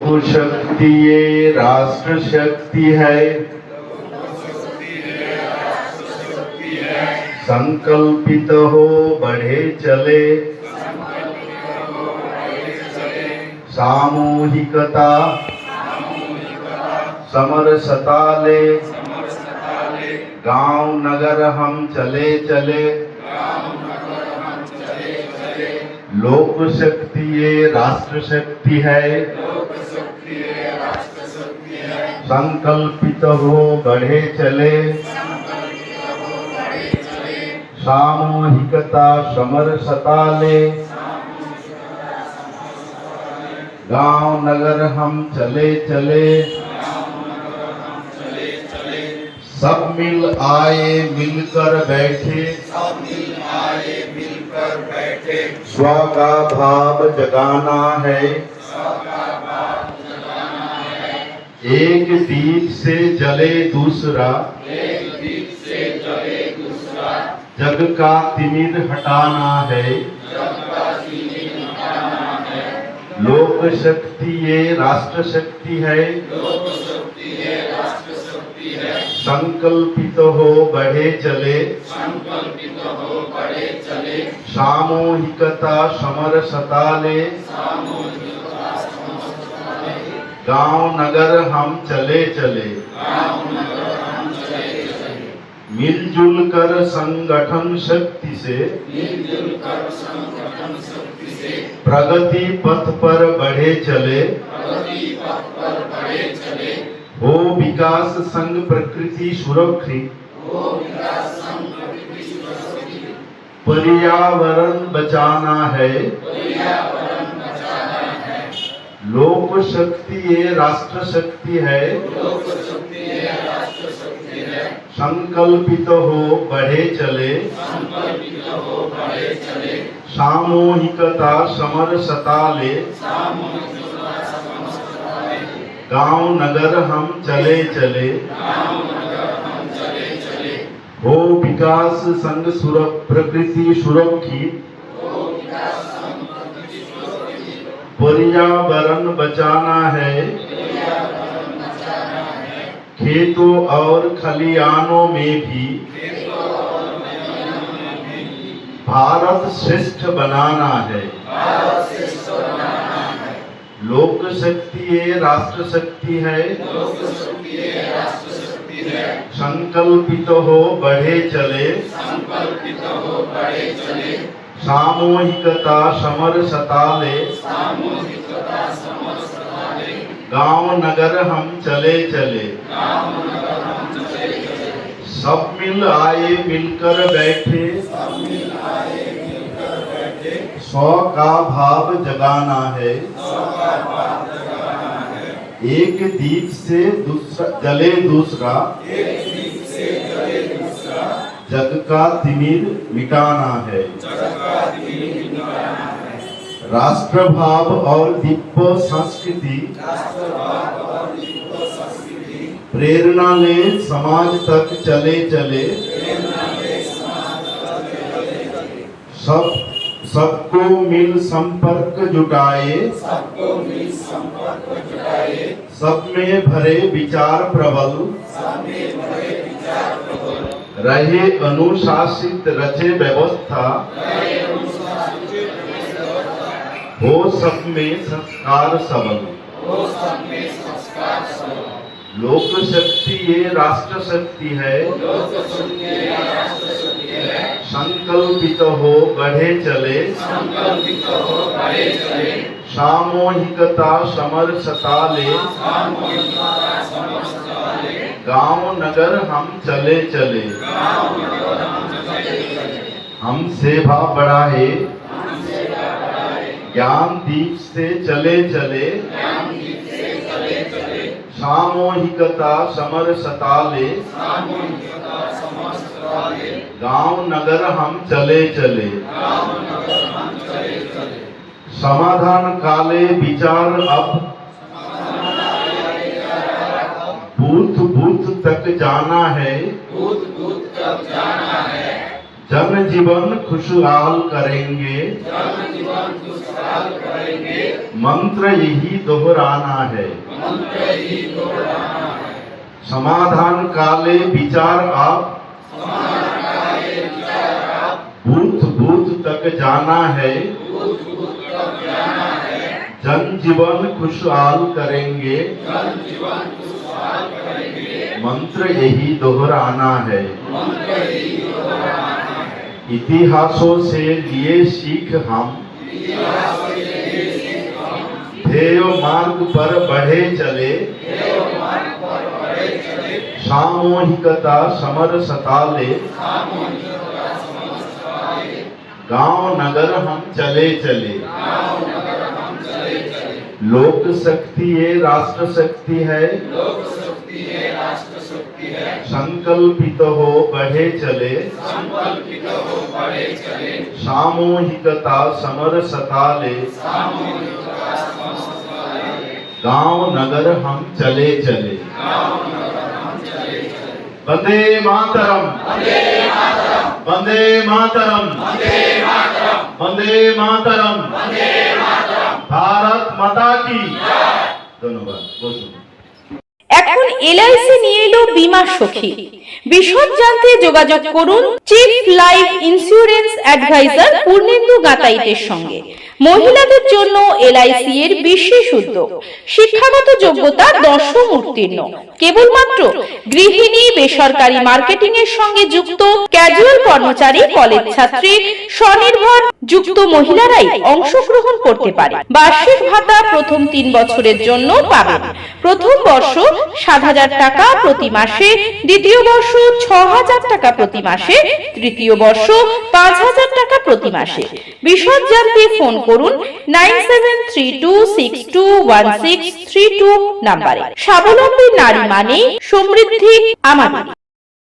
वो शक्ति ये राष्ट्र शक्ति है, संकल्पित हो बढ़े चले, सामूहिकता समरसता ले, गांव नगर हम चले चले, लोक शक्ति ये राष्ट्र शक्ति है, संकल्पित हो बढ़े चले, सामूहिकता समरसता ले, गांव नगर हम चले चले, सब मिल आए मिलकर बैठे, स्व का भाव जगाना है, एक दीप से जले दूसरा, जग का तिमिर हटाना है, लोक शक्ति ये राष्ट्र शक्ति है, संकल्पित हो बढ़े चले, सामूहिकता समरसता ले, गांव नगर हम चले चले, मिलजुल कर संगठन शक्ति से, प्रगति पथ पर बढ़े चले, हो विकास संग प्रकृति सुरक्षित, पर्यावरण बचाना है, लोक शक्ति ये राष्ट्र शक्ति है, संकल्पित हो बढ़े चले, सामूहिकता समरसता ले, गांव नगर हम चले चले, हो विकास संग प्रकृति सुरक्षित, पर्यावरण बचाना है, खेतों और खलिहानों में भी भारत श्रेष्ठ बनाना है, लोक शक्ति ये राष्ट्र शक्ति है, संकल्पित हो बढ़े चले, सामूहिकता समरसता ले, गांव नगर हम चले चले, सब मिल आए मिलकर बैठे, स्व का भाव जगाना है, एक दीप से दूसरा जले दूसरा, जग का तिमिर मिटाना है, राष्ट्र भाव और दिव्य संस्कृति प्रेरणा ले समाज तक चले चले, सबको मिल संपर्क जुटाए, सब में भरे विचार प्रबल, रहे अनुशासित रचे व्यवस्था, हो सब में संस्कार सबल, लोक शक्ति ये राष्ट्र शक्ति है, संकल्पित हो बढ़े चले, सामूहिकता समरसता ले, गांव नगर हम चले चले, हम सेवा बढ़ाए, ज्ञान दीप से चले चले, सामूहिकता समरसता ले, गांव नगर हम चले चले, समाधान काले विचार अब, बूथ बूथ तक जाना है, जन जीवन खुशहाल करेंगे, मंत्र यही दोहराना है। समाधान काले विचार आप, भूत भूत तक जाना है। जन जीवन खुशहाल करेंगे, मंत्र यही दोहराना है। इतिहासों से लिए सीख हम, ध्येय मार्ग पर बढ़े चले। सामूहिकता समरसता ले, गांव नगर हम चले चले। लोक शक्ति ये राष्ट्र शक्ति है, संकल्पित हो बढ़े चले। सामूहिकता समरसता ले, गांव नगर हम चले चले। वंदे मातरम, वंदे मातरम, वंदे मातरम, भारत माता की। धन्यवाद। এখন এলআইসি নিয়ে এলো বীমা সখী। বিশদ জানতে যোগাযোগ করুন chief life insurance advisor Purnendu গাতাইতের সঙ্গে। মহিলাদের জন্য এলআইসি এর বিশেষ উদ্যোগ। শিক্ষাগত যোগ্যতা 10ম উত্তীর্ণ, কেবলমাত্র গৃহিণী, বেসরকারি মার্কেটিং এর সঙ্গে যুক্ত, ক্যাজুয়াল কর্মচারী, কলেজ ছাত্রী, স্বনির্ভর যুক্ত মহিলারাই অংশগ্রহণ করতে পারে। বার্ষিক ভাতা প্রথম 3 বছরের জন্য পাবেন। প্রথম বর্ষ 7,000 টাকা প্রতি মাসে, দ্বিতীয় বর্ষ 6,000 টাকা প্রতি মাসে, তৃতীয় বর্ষ 5,000 টাকা প্রতি মাসে। বিশদ জানতে ফোন করুন 9732621632 নম্বরে। স্বাবলম্বী নারী মানে সমৃদ্ধি আমাদের।